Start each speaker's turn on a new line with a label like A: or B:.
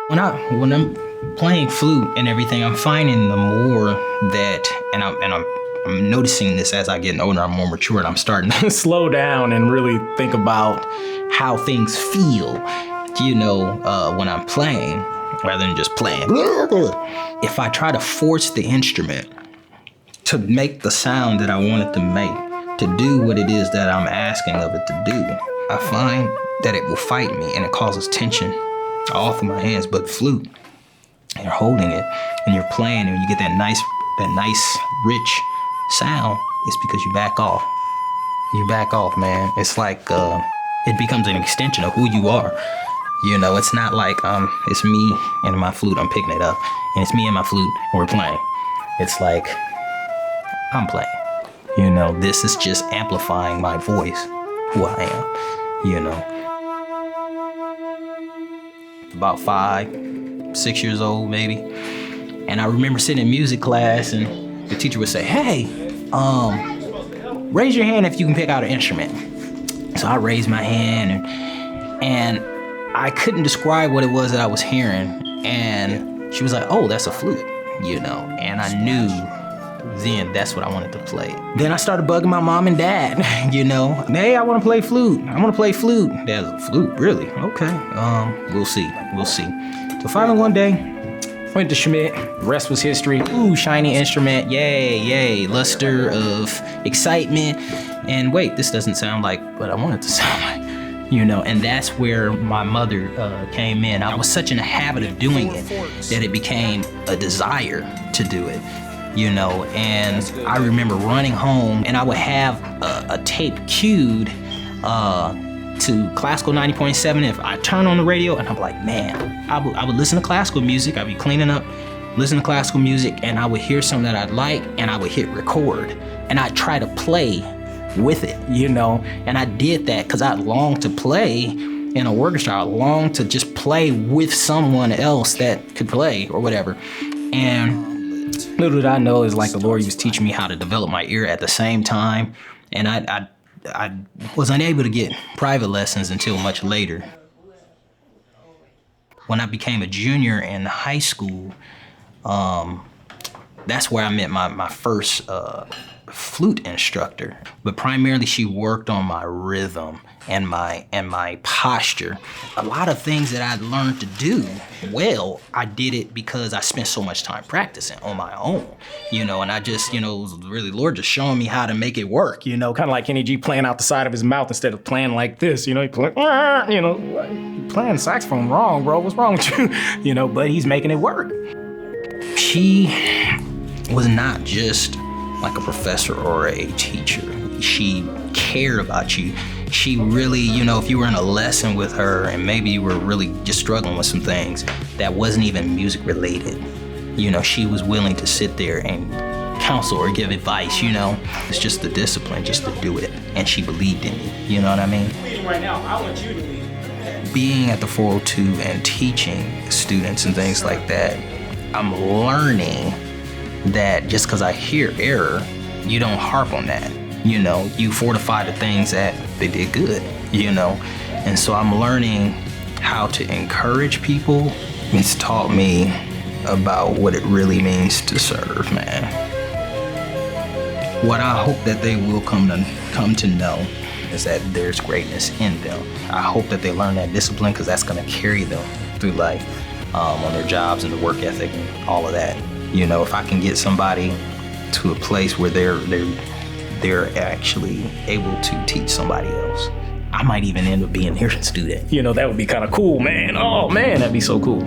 A: When I'm playing flute and everything, I'm finding the more that, and I'm noticing this as I get older, I'm more mature, and I'm starting to slow down and really think about how things feel, when I'm playing, rather than just playing. If I try to force the instrument to make the sound that I want it to make, to do what it is that I'm asking of it to do, I find that it will fight me and it causes tension all through my hands. But flute, you're holding it and you're playing and you get that nice, rich sound, it's because you back off. You back off, man. It's like, it becomes an extension of who you are. It's not like, it's me and my flute, I'm picking it up, and it's me and my flute, and we're playing. It's like, I'm playing. This is just amplifying my voice, who I am, About 5, 6 years old, maybe. And I remember sitting in music class and the teacher would say, hey, raise your hand if you can pick out an instrument. So I raised my hand and I couldn't describe what it was that I was hearing. And she was like, oh, that's a flute, and I knew then that's what I wanted to play. Then I started bugging my mom and dad, hey, I want to play flute. I want to play flute. Dad's a flute, really? Okay, we'll see. So finally one day, went to Schmidt, the rest was history. Ooh, shiny instrument, yay, luster of excitement. And wait, this doesn't sound like what I want it to sound like. And that's where my mother came in. I was such in a habit of doing it that it became a desire to do it. And I remember running home and I would have a tape cued to classical 90.7. If I turn on the radio and I'm like, man, I would listen to classical music. I'd be cleaning up, listen to classical music, and I would hear something that I'd like and I would hit record and I'd try to play with it, and I did that because I longed to play in an orchestra. I longed to just play with someone else that could play or whatever. And little did I know, is like the Lord was teaching me how to develop my ear at the same time. And I was unable to get private lessons until much later. When I became a junior in high school, that's where I met my first flute instructor. But primarily she worked on my rhythm and my posture. A lot of things that I learned to do well, I did it because I spent so much time practicing on my own, and I just, it was really Lord just showing me how to make it work, kind of like Kenny G playing out the side of his mouth instead of playing like this, he playing, playing saxophone wrong, bro, what's wrong with you? But he's making it work. She was not just like a professor or a teacher. She cared about you. She really, if you were in a lesson with her and maybe you were really just struggling with some things that wasn't even music related, she was willing to sit there and counsel or give advice, It's just the discipline just to do it. And she believed in me, you know what I mean? Right now, I want you to lead. Being at the 402 and teaching students and things like that, I'm learning that just because I hear error, you don't harp on that. You fortify the things that they did good, And so I'm learning how to encourage people. It's taught me about what it really means to serve, man. What I hope that they will come to know is that there's greatness in them. I hope that they learn that discipline because that's going to carry them through life, on their jobs and the work ethic and all of that. If I can get somebody to a place where they're actually able to teach somebody else, I might even end up being their student. That would be kind of cool, man. Oh man, that'd be so cool.